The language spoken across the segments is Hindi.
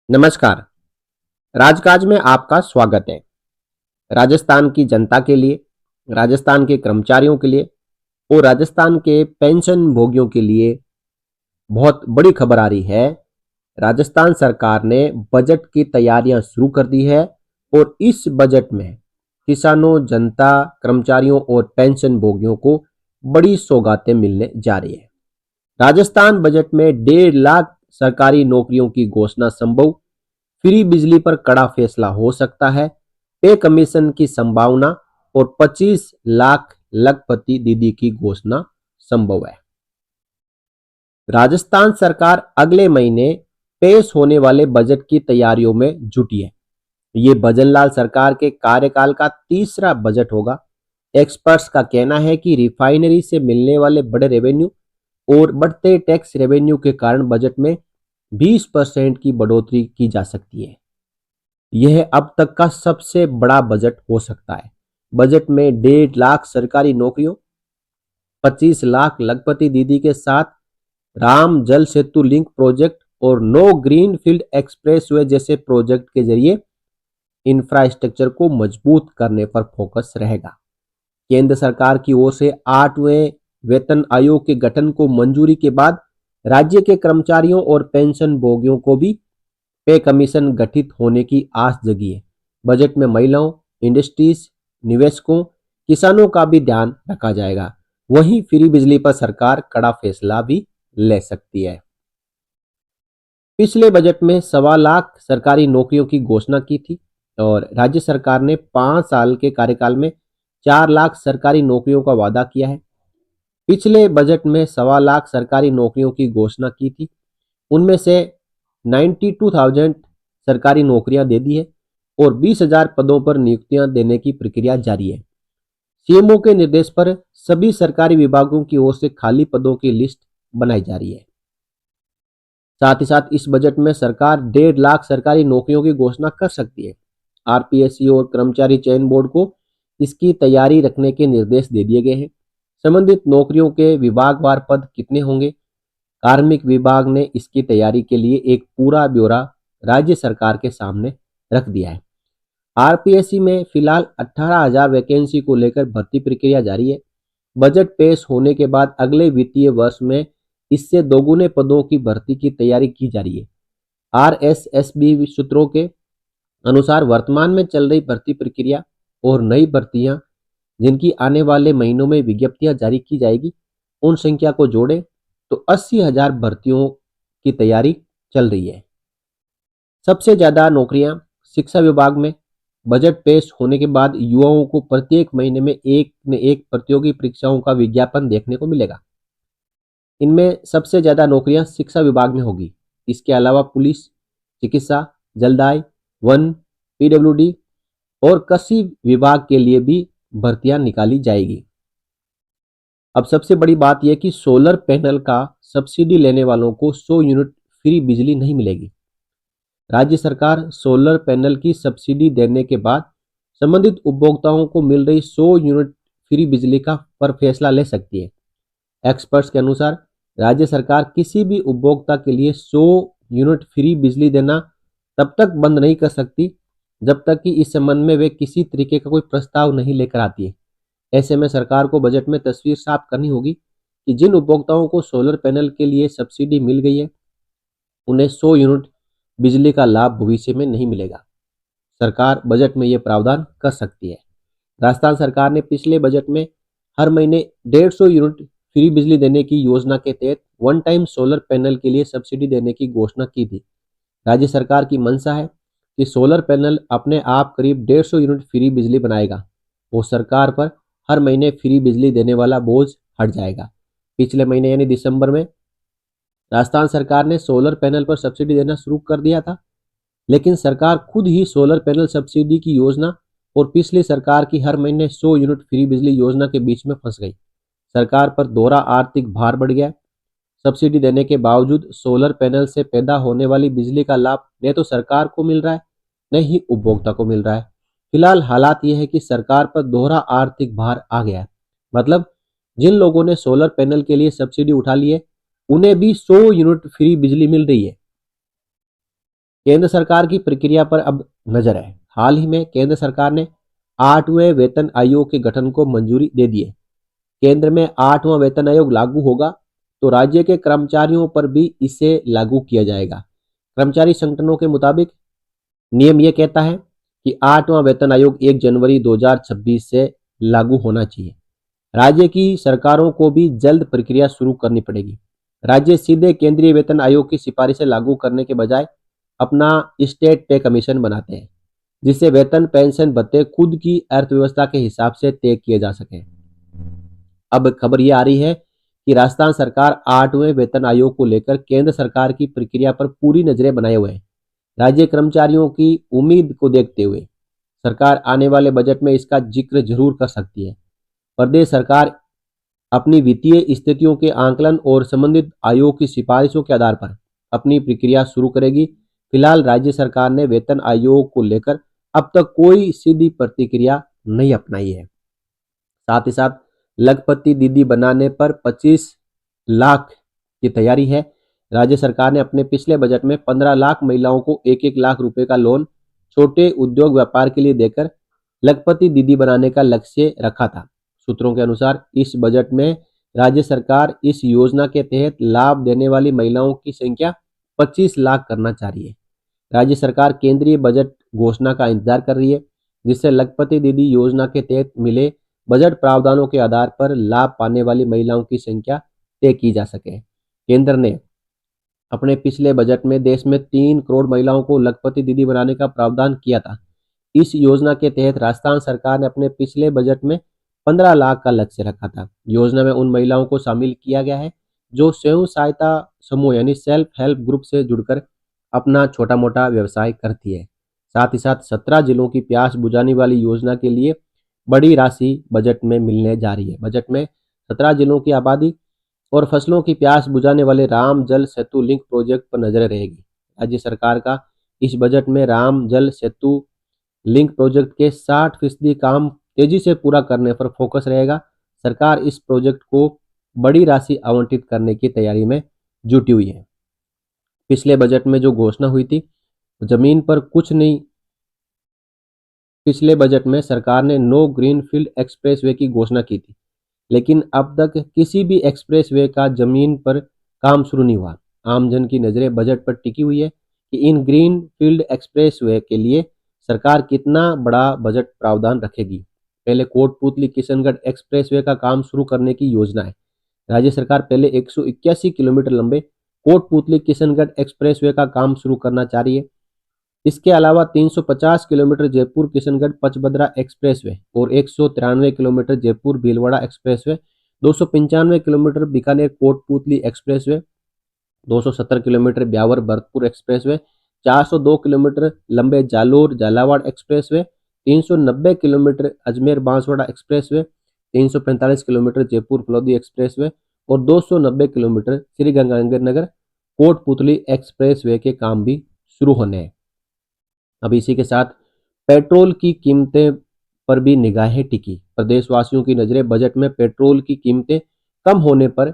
नमस्कार। राजकाज में आपका स्वागत है। राजस्थान की जनता के लिए, राजस्थान के कर्मचारियों के लिए और राजस्थान के पेंशन भोगियों के लिए बहुत बड़ी खबर आ रही है। राजस्थान सरकार ने बजट की तैयारियां शुरू कर दी है और इस बजट में किसानों, जनता, कर्मचारियों और पेंशन भोगियों को बड़ी सौगातें मिलने जा रही है। राजस्थान बजट में 1.5 लाख सरकारी नौकरियों की घोषणा संभव, फ्री बिजली पर कड़ा फैसला हो सकता है, पे कमीशन की संभावना और 25 लाख लखपति दीदी की घोषणा संभव है। राजस्थान सरकार अगले महीने पेश होने वाले बजट की तैयारियों में जुटी है। ये भजनलाल सरकार के कार्यकाल का तीसरा बजट होगा। एक्सपर्ट्स का कहना है कि रिफाइनरी से मिलने वाले बड़े रेवेन्यू और बढ़ते टैक्स रेवेन्यू के कारण बजट में 20% की बढ़ोतरी की जा सकती है। यह अब तक का सबसे बड़ा बजट हो सकता है। बजट में 1.5 लाख सरकारी नौकरियों, 25 लाख लखपति दीदी के साथ राम जल सेतु लिंक प्रोजेक्ट और नो ग्रीन फील्ड एक्सप्रेसवे जैसे प्रोजेक्ट के जरिए इंफ्रास्ट्रक्चर को मजबूत करने पर फोकस रहेगा। केंद्र सरकार की ओर से 8वें वेतन आयोग के गठन को मंजूरी के बाद राज्य के कर्मचारियों और पेंशन भोगियों को भी पे कमीशन गठित होने की आस जगी है। बजट में महिलाओं, इंडस्ट्रीज, निवेशकों, किसानों का भी ध्यान रखा जाएगा। वहीं फ्री बिजली पर सरकार कड़ा फैसला भी ले सकती है। पिछले बजट में 1.25 लाख सरकारी नौकरियों की घोषणा की थी और राज्य सरकार ने 5 साल के कार्यकाल में 4 लाख सरकारी नौकरियों का वादा किया है। पिछले बजट में 1.25 लाख सरकारी नौकरियों की घोषणा की थी। उनमें से 92,000 सरकारी नौकरियां दे दी है और 20,000 पदों पर नियुक्तियां देने की प्रक्रिया जारी है। सीएमओ के निर्देश पर सभी सरकारी विभागों की ओर से खाली पदों की लिस्ट बनाई जा रही है। साथ ही साथ इस बजट में सरकार 1.5 लाख सरकारी नौकरियों की घोषणा कर सकती है। आरपीएससी और कर्मचारी चयन बोर्ड को इसकी तैयारी रखने के निर्देश दे दिए गए हैं। संबंधित नौकरियों के विभागवार पद कितने होंगे, कार्मिक विभाग ने इसकी तैयारी के लिए एक पूरा ब्यौरा राज्य सरकार के सामने रख दिया है। आरपीएससी में फिलहाल 18,000 वैकेंसी को लेकर भर्ती प्रक्रिया जारी है। बजट पेश होने के बाद अगले वित्तीय वर्ष में इससे दोगुने पदों की भर्ती की तैयारी की जा रही है। आरएसएसबी सूत्रों के अनुसार वर्तमान में चल रही भर्ती प्रक्रिया और नई भर्तियां जिनकी आने वाले महीनों में विज्ञप्तियां जारी की जाएगी, उन संख्या को जोड़े तो 80,000 भर्तियों की तैयारी चल रही है। सबसे ज्यादा नौकरियां शिक्षा विभाग में। बजट पेश होने के बाद युवाओं को प्रत्येक महीने में एक न एक प्रतियोगी परीक्षाओं का विज्ञापन देखने को मिलेगा। इनमें सबसे ज्यादा नौकरियां शिक्षा विभाग में होगी। इसके अलावा पुलिस, चिकित्सा, जलदाय, वन, पीडब्ल्यूडी और कृषि विभाग के लिए भी भर्तियां निकाली जाएगी। अब सबसे बड़ी बात यह कि सोलर पैनल का सब्सिडी लेने वालों को 100 यूनिट फ्री बिजली नहीं मिलेगी। राज्य सरकार सोलर पैनल की सब्सिडी देने के बाद संबंधित उपभोक्ताओं को मिल रही 100 यूनिट फ्री बिजली का पर फैसला ले सकती है। एक्सपर्ट्स के अनुसार राज्य सरकार किसी भी उपभोक्ता के लिए 100 यूनिट फ्री बिजली देना तब तक बंद नहीं कर सकती जब तक कि इस संबंध में वे किसी तरीके का कोई प्रस्ताव नहीं लेकर आती है। ऐसे में सरकार को बजट में तस्वीर साफ करनी होगी कि जिन उपभोक्ताओं को सोलर पैनल के लिए सब्सिडी मिल गई है, उन्हें 100 यूनिट बिजली का लाभ भविष्य में नहीं मिलेगा। सरकार बजट में ये प्रावधान कर सकती है। राजस्थान सरकार ने पिछले बजट में हर महीने 150 यूनिट फ्री बिजली देने की योजना के तहत वन टाइम सोलर पैनल के लिए सब्सिडी देने की घोषणा की थी। राज्य सरकार की मंशा है कि सोलर पैनल अपने आप करीब 150 यूनिट फ्री बिजली बनाएगा और सरकार पर हर महीने फ्री बिजली देने वाला बोझ हट जाएगा। पिछले महीने यानी दिसंबर में राजस्थान सरकार ने सोलर पैनल पर सब्सिडी देना शुरू कर दिया था, लेकिन सरकार खुद ही सोलर पैनल सब्सिडी की योजना और पिछली सरकार की हर महीने 100 यूनिट फ्री बिजली योजना के बीच में फंस गई। सरकार पर दोहरा आर्थिक भार बढ़ गया। सब्सिडी देने के बावजूद सोलर पैनल से पैदा होने वाली बिजली का लाभ न तो सरकार को मिल रहा है, न ही उपभोक्ता को मिल रहा है। फिलहाल हालात यह है कि सरकार पर दोहरा आर्थिक भार आ गया है। मतलब जिन लोगों ने सोलर पैनल के लिए सब्सिडी उठा ली है, उन्हें भी 100 यूनिट फ्री बिजली मिल रही है। केंद्र सरकार की प्रक्रिया पर अब नजर है। हाल ही में केंद्र सरकार ने 8वें वेतन आयोग के गठन को मंजूरी दे दी है। केंद्र में 8वां वेतन आयोग लागू होगा तो राज्य के कर्मचारियों पर भी इसे लागू किया जाएगा। कर्मचारी संगठनों के मुताबिक नियम यह कहता है कि 8वां वेतन आयोग 1 जनवरी 2026 से लागू होना चाहिए। राज्य की सरकारों को भी जल्द प्रक्रिया शुरू करनी पड़ेगी। राज्य सीधे केंद्रीय वेतन आयोग की सिफारिशें लागू करने के बजाय अपना स्टेट पे कमीशन बनाते हैं, जिससे वेतन, पेंशन, भत्ते खुद की अर्थव्यवस्था के हिसाब से तय किए जा सके। अब खबर ये आ रही है कि राजस्थान सरकार 8वें वेतन आयोग को लेकर केंद्र सरकार की प्रक्रिया पर पूरी नजरें बनाए हुए है। राज्य कर्मचारियों की उम्मीद को देखते हुए सरकार आने वाले बजट में इसका जिक्र जरूर कर सकती है। प्रदेश सरकार अपनी वित्तीय स्थितियों के आंकलन और संबंधित आयोग की सिफारिशों के आधार पर अपनी प्रक्रिया शुरू करेगी। फिलहाल राज्य सरकार ने वेतन आयोग को लेकर अब तक कोई सीधी प्रतिक्रिया नहीं अपनाई है। साथ ही साथ लखपति दीदी बनाने पर 25 लाख की तैयारी है। राज्य सरकार ने अपने पिछले बजट में 15 लाख महिलाओं को 1-1 लाख रुपए का लोन छोटे उद्योग व्यापार के लिए देकर लखपति दीदी बनाने का लक्ष्य रखा था। सूत्रों के अनुसार इस बजट में राज्य सरकार इस योजना के तहत लाभ देने वाली महिलाओं की संख्या 25 लाख करना चाह रही है। राज्य सरकार केंद्रीय बजट घोषणा का इंतजार कर रही है, जिससे लखपति दीदी योजना के तहत मिले बजट प्रावधानों के आधार पर लाभ पाने वाली महिलाओं की संख्या तय की जा सके। केंद्र ने अपने पिछले बजट में देश में 3 करोड़ महिलाओं को लखपति दीदी बनाने का प्रावधान किया था। इस योजना के तहत राजस्थान सरकार ने अपने पिछले बजट में 15 लाख का लक्ष्य रखा था। योजना में उन महिलाओं को शामिल किया गया है जो स्वयं सहायता समूह यानी सेल्फ हेल्प ग्रुप से जुड़कर अपना छोटा मोटा व्यवसाय करती है। साथ ही साथ 17 जिलों की प्यास बुझाने वाली योजना के लिए बड़ी राशि बजट में मिलने जा रही है। बजट में 17 जिलों की आबादी और फसलों की प्यास बुझाने वाले राम जल सेतु लिंक प्रोजेक्ट पर नजर रहेगी। राज्य सरकार का इस बजट में राम जल सेतु लिंक प्रोजेक्ट के 60% काम तेजी से पूरा करने पर फोकस रहेगा। सरकार इस प्रोजेक्ट को बड़ी राशि आवंटित करने की तैयारी में जुटी हुई है। पिछले बजट में जो घोषणा हुई थी, जमीन पर कुछ नहीं। पिछले बजट में सरकार ने नो ग्रीनफील्ड एक्सप्रेसवे की घोषणा की थी, लेकिन अब तक किसी भी एक्सप्रेसवे का जमीन पर काम शुरू नहीं हुआ। आमजन की नजरें बजट पर टिकी हुई है कि इन ग्रीनफील्ड एक्सप्रेसवे के लिए सरकार कितना बड़ा बजट प्रावधान रखेगी। पहले कोटपुतली किशनगढ़ एक्सप्रेसवे का काम शुरू करने की योजना है। राज्य सरकार पहले 181 किलोमीटर लंबे कोटपुतली किशनगढ़ एक्सप्रेसवे का काम शुरू करना चाह रही है। इसके अलावा 350 किलोमीटर जयपुर किशनगढ़ पचबद्रा एक्सप्रेसवे और 193 kilometre Jaipur Bhilwara expressway, 295 kilometre Bikaner Kotputli expressway, 270 kilometre Beawar Bharatpur expressway, 402 kilometre लंबे Jalore Jhalawar expressway, 390 kilometre Ajmer Banswara expressway, 345 kilometre Jaipur Phalodi expressway और 290 किलोमीटर श्री गंगानगर कोटपुतली एक्सप्रेसवे के काम भी शुरू होने हैं। अब इसी के साथ पेट्रोल की कीमतें पर भी निगाहें टिकी। प्रदेशवासियों की नजरें बजट में पेट्रोल की कीमतें कम होने पर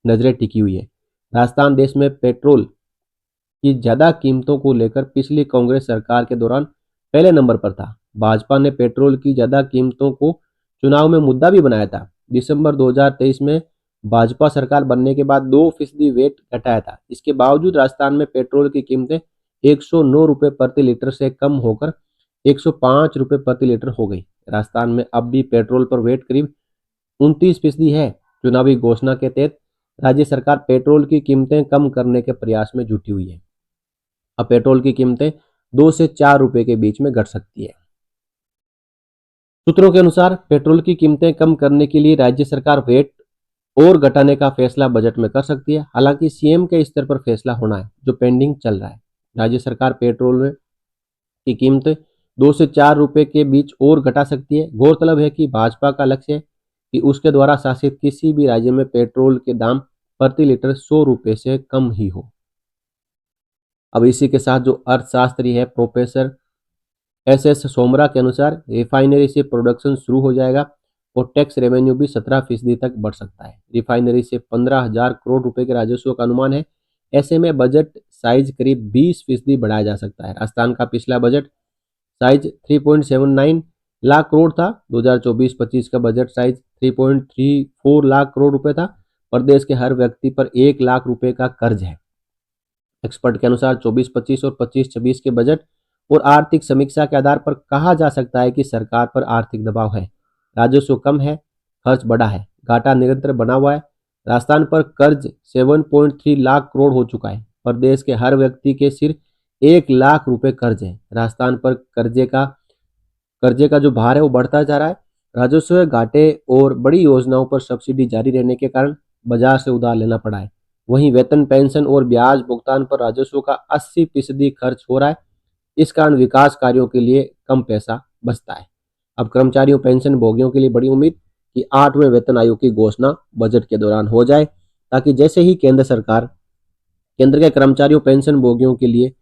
नजरें टिकी हुई है। राजस्थान देश में पेट्रोल की ज्यादा कीमतों को लेकर पिछली कांग्रेस सरकार के दौरान पहले नंबर पर था। भाजपा ने पेट्रोल की ज्यादा कीमतों को चुनाव में मुद्दा भी बनाया था। दिसंबर 2023 में भाजपा सरकार बनने के बाद 2% वेट घटाया था। इसके बावजूद राजस्थान में पेट्रोल की कीमतें 109 रुपए प्रति लीटर से कम होकर 105 रुपए प्रति लीटर हो गई। राजस्थान में अब भी पेट्रोल पर वेट करीब 29% है। चुनावी घोषणा के तहत राज्य सरकार पेट्रोल की कीमतें कम करने के प्रयास में जुटी हुई है। अब पेट्रोल की कीमतें 2 से 4 रुपए के बीच में घट सकती है। सूत्रों के अनुसार पेट्रोल की कीमतें कम करने के लिए राज्य सरकार वेट और घटाने का फैसला बजट में कर सकती है। हालांकि सीएम के स्तर पर फैसला होना है, जो पेंडिंग चल रहा है। राज्य सरकार पेट्रोल की कीमत 2 से 4 रुपए के बीच और घटा सकती है। गौरतलब है कि भाजपा का लक्ष्य है कि उसके द्वारा शासित किसी भी राज्य में पेट्रोल के दाम प्रति लीटर 100 रुपए से कम ही हो। अब इसी के साथ जो अर्थशास्त्री है प्रोफेसर SS सोमरा के अनुसार रिफाइनरी से प्रोडक्शन शुरू हो जाएगा और टैक्स रेवेन्यू भी 17% तक बढ़ सकता है। रिफाइनरी से 15,000 करोड़ रुपए के राजस्व का अनुमान है। ऐसे में बजट साइज करीब 20% बढ़ाया जा सकता है। राजस्थान का पिछला बजट साइज 3.79 लाख करोड़ था। 2024-25 का बजट साइज 3.34 लाख करोड़ रुपए था। प्रदेश के हर व्यक्ति पर 1 लाख रुपए का कर्ज है। एक्सपर्ट के अनुसार 24-25 और 25-26 के बजट और आर्थिक समीक्षा के आधार पर कहा जा सकता है कि सरकार पर आर्थिक दबाव है, राजस्व कम है, खर्च बढ़ा है, घाटा निरंतर बना हुआ है। राजस्थान पर कर्ज 7.3 लाख करोड़ हो चुका है। प्रदेश के हर व्यक्ति के सिर 1 लाख रुपए कर्ज है। राजस्थान पर कर्जे का जो भार है वो बढ़ता जा रहा है। राजस्व घाटे और बड़ी योजनाओं पर सब्सिडी जारी रहने के कारण बाजार से उधार लेना पड़ा है। वहीं वेतन, पेंशन और ब्याज भुगतान पर राजस्व का 80% खर्च हो रहा है। इस कारण विकास कार्यों के लिए कम पैसा बचता है। अब कर्मचारियों, पेंशन भोगियों के लिए बड़ी उम्मीद कि 8वें वेतन आयोग की घोषणा बजट के दौरान हो जाए, ताकि जैसे ही केंद्र के कर्मचारियों, पेंशन भोगियों के लिए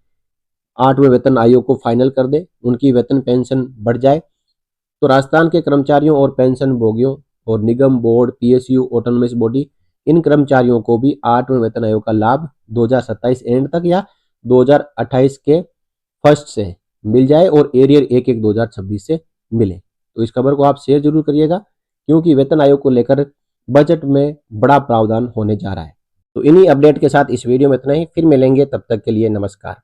8वें वेतन आयोग को फाइनल कर दे, उनकी वेतन पेंशन बढ़ जाए, तो राजस्थान के कर्मचारियों और पेंशन भोगियों और निगम, बोर्ड, पीएसयू, ऑटोनोमस बॉडी, इन कर्मचारियों को भी 8वें वेतन आयोग का लाभ 2027 एंड तक या 2028 के फर्स्ट से मिल जाए और एरियर 1-1 2026 से मिले। तो इस खबर को आप शेयर जरूर करिएगा, क्योंकि वेतन आयोग को लेकर बजट में बड़ा प्रावधान होने जा रहा है। तो इन्हीं अपडेट के साथ इस वीडियो में इतना ही। फिर मिलेंगे, तब तक के लिए नमस्कार।